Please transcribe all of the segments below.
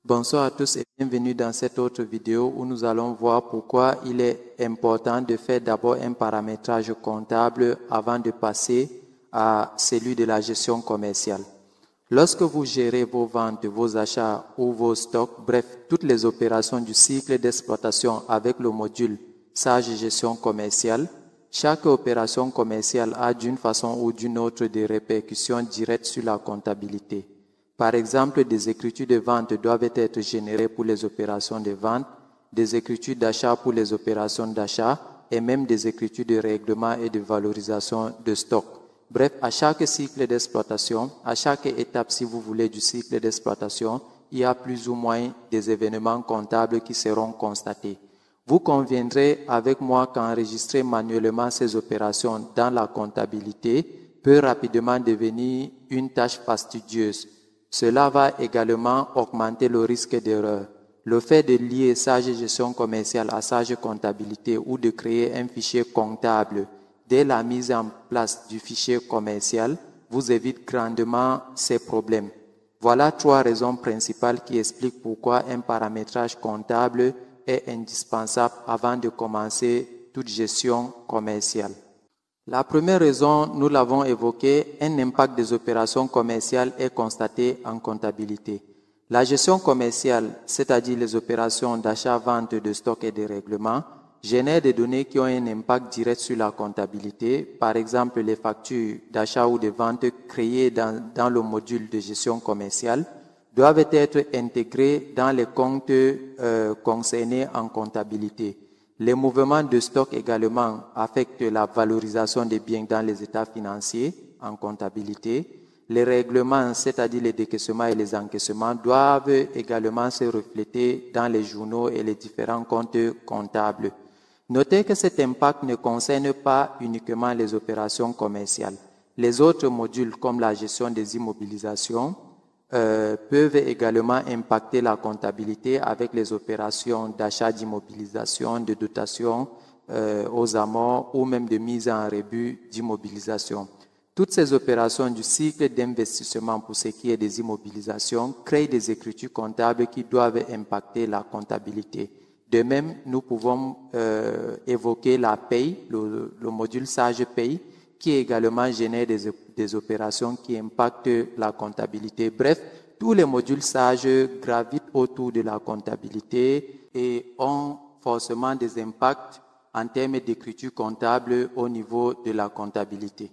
Bonsoir à tous et bienvenue dans cette autre vidéo où nous allons voir pourquoi il est important de faire d'abord un paramétrage comptable avant de passer à celui de la gestion commerciale. Lorsque vous gérez vos ventes, vos achats ou vos stocks, bref, toutes les opérations du cycle d'exploitation avec le module Sage Gestion commerciale, chaque opération commerciale a d'une façon ou d'une autre des répercussions directes sur la comptabilité. Par exemple, des écritures de vente doivent être générées pour les opérations de vente, des écritures d'achat pour les opérations d'achat et même des écritures de règlement et de valorisation de stock. Bref, à chaque cycle d'exploitation, à chaque étape, si vous voulez, du cycle d'exploitation, il y a plus ou moins des événements comptables qui seront constatés. Vous conviendrez avec moi qu'enregistrer manuellement ces opérations dans la comptabilité peut rapidement devenir une tâche fastidieuse. Cela va également augmenter le risque d'erreur. Le fait de lier Sage Gestion commerciale à Sage Comptabilité ou de créer un fichier comptable dès la mise en place du fichier commercial vous évite grandement ces problèmes. Voilà 3 raisons principales qui expliquent pourquoi un paramétrage comptable est indispensable avant de commencer toute gestion commerciale. La première raison, nous l'avons évoqué, un impact des opérations commerciales est constaté en comptabilité. La gestion commerciale, c'est-à-dire les opérations d'achat-vente de stock et de règlement, génère des données qui ont un impact direct sur la comptabilité. Par exemple, les factures d'achat ou de vente créées dans le module de gestion commerciale doivent être intégrées dans les comptes concernés en comptabilité. Les mouvements de stock également affectent la valorisation des biens dans les états financiers en comptabilité. Les règlements, c'est-à-dire les décaissements et les encaissements, doivent également se refléter dans les journaux et les différents comptes comptables. Notez que cet impact ne concerne pas uniquement les opérations commerciales. Les autres modules, comme la gestion des immobilisations, peuvent également impacter la comptabilité avec les opérations d'achat d'immobilisation, de dotation aux amorts ou même de mise en rebut d'immobilisation. Toutes ces opérations du cycle d'investissement pour ce qui est des immobilisations créent des écritures comptables qui doivent impacter la comptabilité. De même, nous pouvons évoquer la paye, le module Sage Paye, qui également génère des opérations qui impactent la comptabilité. Bref, tous les modules Sage gravitent autour de la comptabilité et ont forcément des impacts en termes d'écriture comptable au niveau de la comptabilité.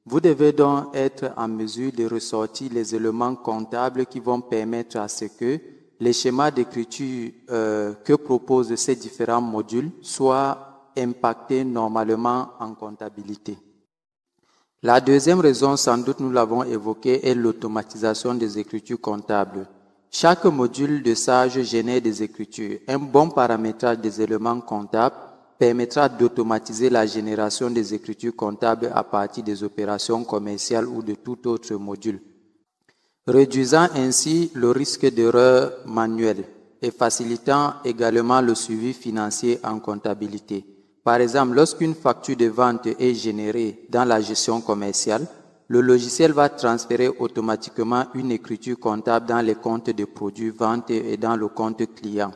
Vous devez donc être en mesure de ressortir les éléments comptables qui vont permettre à ce que les schémas d'écriture que proposent ces différents modules soient impactés normalement en comptabilité. La deuxième raison, sans doute nous l'avons évoquée, est l'automatisation des écritures comptables. Chaque module de Sage génère des écritures. Un bon paramétrage des éléments comptables permettra d'automatiser la génération des écritures comptables à partir des opérations commerciales ou de tout autre module, réduisant ainsi le risque d'erreur manuelle et facilitant également le suivi financier en comptabilité. Par exemple, lorsqu'une facture de vente est générée dans la gestion commerciale, le logiciel va transférer automatiquement une écriture comptable dans les comptes de produits vente et dans le compte client.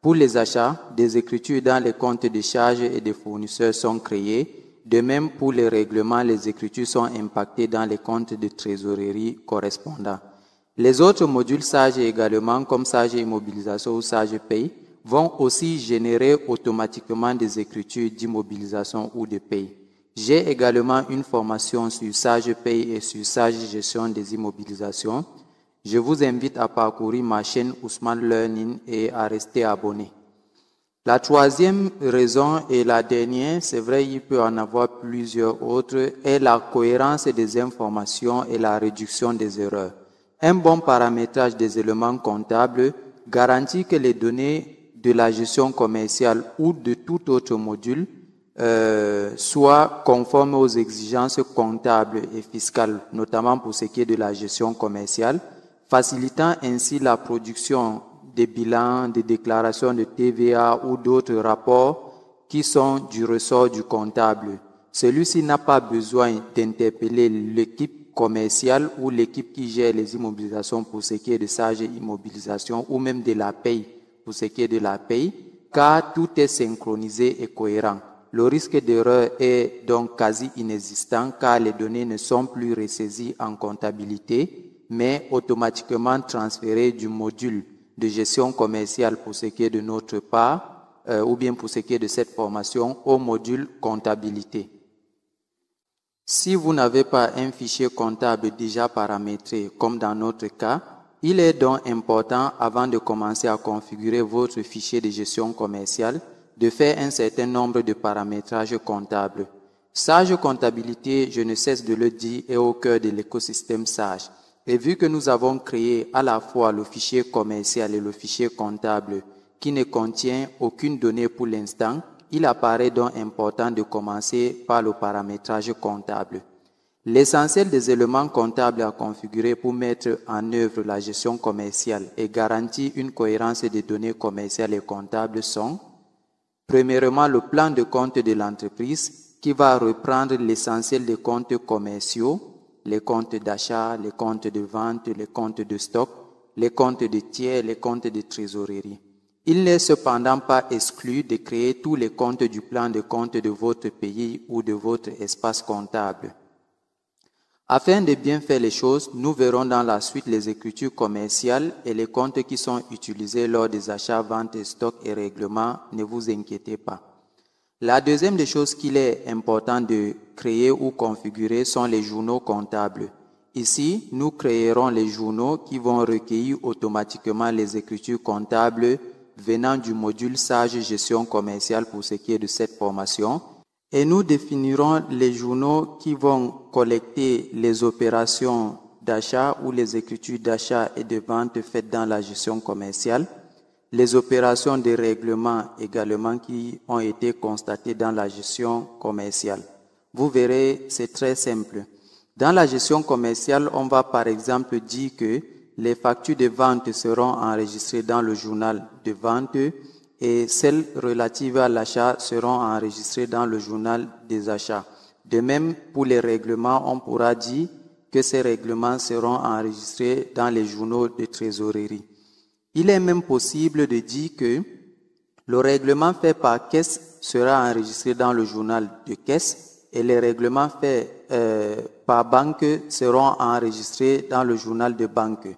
Pour les achats, des écritures dans les comptes de charges et de fournisseurs sont créées. De même, pour les règlements, les écritures sont impactées dans les comptes de trésorerie correspondants. Les autres modules Sage également, comme Sage Immobilisation ou Sage Paye, vont aussi générer automatiquement des écritures d'immobilisation ou de paye. J'ai également une formation sur Sage Paye et sur Sage Gestion des immobilisations. Je vous invite à parcourir ma chaîne Ousmane Learning et à rester abonné. La troisième raison et la dernière, c'est vrai, il peut en avoir plusieurs autres, est la cohérence des informations et la réduction des erreurs. Un bon paramétrage des éléments comptables garantit que les données de la gestion commerciale ou de tout autre module soient conformes aux exigences comptables et fiscales, notamment pour ce qui est de la gestion commerciale, facilitant ainsi la production des bilans, des déclarations de TVA ou d'autres rapports qui sont du ressort du comptable. Celui-ci n'a pas besoin d'interpeller l'équipe commerciale ou l'équipe qui gère les immobilisations pour ce qui est de charges immobilisation ou même de la paye pour ce qui est de la paye, car tout est synchronisé et cohérent. Le risque d'erreur est donc quasi inexistant car les données ne sont plus ressaisies en comptabilité, mais automatiquement transférées du module de gestion commerciale pour ce qui est de notre part, ou bien pour ce qui est de cette formation, au module comptabilité. Si vous n'avez pas un fichier comptable déjà paramétré, comme dans notre cas, il est donc important, avant de commencer à configurer votre fichier de gestion commerciale, de faire un certain nombre de paramétrages comptables. Sage Comptabilité, je ne cesse de le dire, est au cœur de l'écosystème Sage. Et vu que nous avons créé à la fois le fichier commercial et le fichier comptable qui ne contient aucune donnée pour l'instant, il apparaît donc important de commencer par le paramétrage comptable. L'essentiel des éléments comptables à configurer pour mettre en œuvre la gestion commerciale et garantir une cohérence des données commerciales et comptables sont: premièrement, le plan de compte de l'entreprise qui va reprendre l'essentiel des comptes commerciaux, les comptes d'achat, les comptes de vente, les comptes de stock, les comptes de tiers, les comptes de trésorerie. Il n'est cependant pas exclu de créer tous les comptes du plan de compte de votre pays ou de votre espace comptable. Afin de bien faire les choses, nous verrons dans la suite les écritures commerciales et les comptes qui sont utilisés lors des achats, ventes, stocks et règlements. Ne vous inquiétez pas. La deuxième des choses qu'il est important de créer ou configurer sont les journaux comptables. Ici, nous créerons les journaux qui vont recueillir automatiquement les écritures comptables venant du module Sage Gestion commerciale pour ce qui est de cette formation. Et nous définirons les journaux qui vont collecter les opérations d'achat ou les écritures d'achat et de vente faites dans la gestion commerciale, les opérations de règlement également qui ont été constatées dans la gestion commerciale. Vous verrez, c'est très simple. Dans la gestion commerciale, on va par exemple dire que les factures de vente seront enregistrées dans le journal de vente et celles relatives à l'achat seront enregistrées dans le journal des achats. De même, pour les règlements, on pourra dire que ces règlements seront enregistrés dans les journaux de trésorerie. Il est même possible de dire que le règlement fait par caisse sera enregistré dans le journal de caisse et les règlements faits par banque seront enregistrés dans le journal de banque.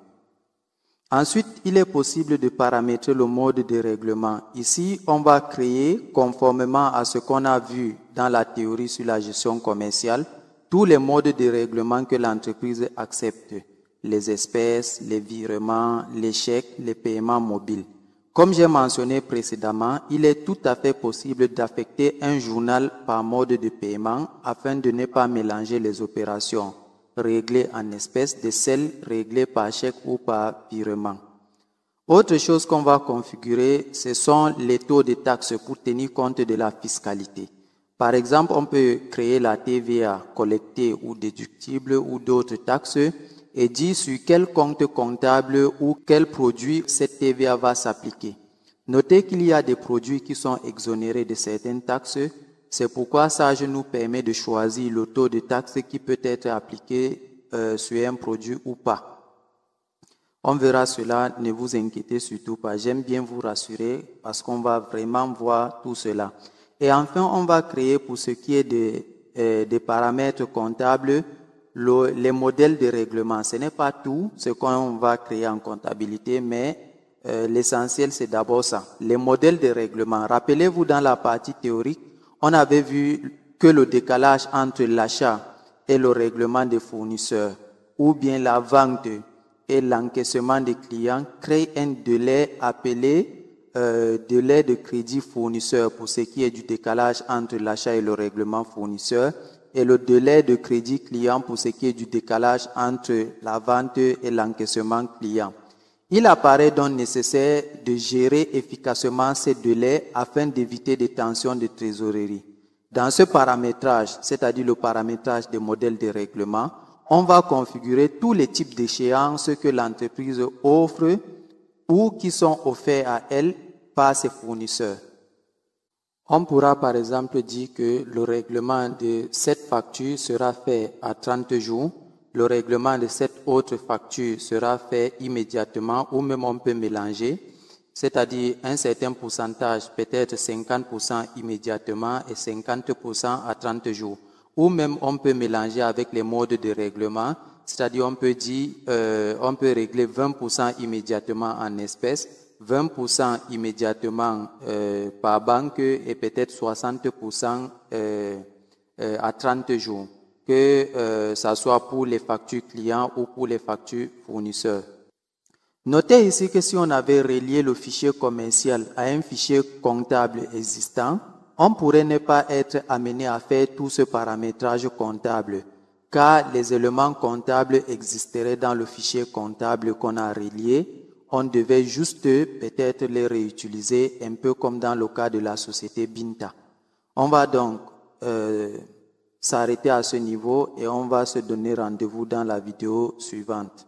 Ensuite, il est possible de paramétrer le mode de règlement. Ici, on va créer, conformément à ce qu'on a vu dans la théorie sur la gestion commerciale, tous les modes de règlement que l'entreprise accepte. Les espèces, les virements, les chèques, les paiements mobiles. Comme j'ai mentionné précédemment, il est tout à fait possible d'affecter un journal par mode de paiement afin de ne pas mélanger les opérations réglées en espèces de celles réglées par chèque ou par virement. Autre chose qu'on va configurer, ce sont les taux de taxes pour tenir compte de la fiscalité. Par exemple, on peut créer la TVA collectée ou déductible ou d'autres taxes et dire sur quel compte comptable ou quel produit cette TVA va s'appliquer. Notez qu'il y a des produits qui sont exonérés de certaines taxes. C'est pourquoi Sage nous permet de choisir le taux de taxe qui peut être appliqué sur un produit ou pas. On verra cela, ne vous inquiétez surtout pas. J'aime bien vous rassurer parce qu'on va vraiment voir tout cela. Et enfin, on va créer pour ce qui est des paramètres comptables, les modèles de règlement. Ce n'est pas tout ce qu'on va créer en comptabilité, mais l'essentiel c'est d'abord ça. Les modèles de règlement. Rappelez-vous dans la partie théorique, on avait vu que le décalage entre l'achat et le règlement des fournisseurs ou bien la vente et l'encaissement des clients crée un délai appelé délai de crédit fournisseur pour ce qui est du décalage entre l'achat et le règlement fournisseur et le délai de crédit client pour ce qui est du décalage entre la vente et l'encaissement client. Il apparaît donc nécessaire de gérer efficacement ces délais afin d'éviter des tensions de trésorerie. Dans ce paramétrage, c'est-à-dire le paramétrage des modèles de règlement, on va configurer tous les types d'échéances que l'entreprise offre ou qui sont offerts à elle par ses fournisseurs. On pourra par exemple dire que le règlement de cette facture sera fait à 30 jours, le règlement de cette autre facture sera fait immédiatement ou même on peut mélanger, c'est-à-dire un certain pourcentage, peut-être 50% immédiatement et 50% à 30 jours. Ou même on peut mélanger avec les modes de règlement, c'est-à-dire on peut dire, on peut régler 20% immédiatement en espèces, 20% immédiatement par banque et peut-être 60% à 30 jours, que ça soit pour les factures clients ou pour les factures fournisseurs. Notez ici que si on avait relié le fichier commercial à un fichier comptable existant, on pourrait ne pas être amené à faire tout ce paramétrage comptable, car les éléments comptables existeraient dans le fichier comptable qu'on a relié. On devait juste peut-être les réutiliser, un peu comme dans le cas de la société Binta. On va donc s'arrêter à ce niveau et on va se donner rendez-vous dans la vidéo suivante.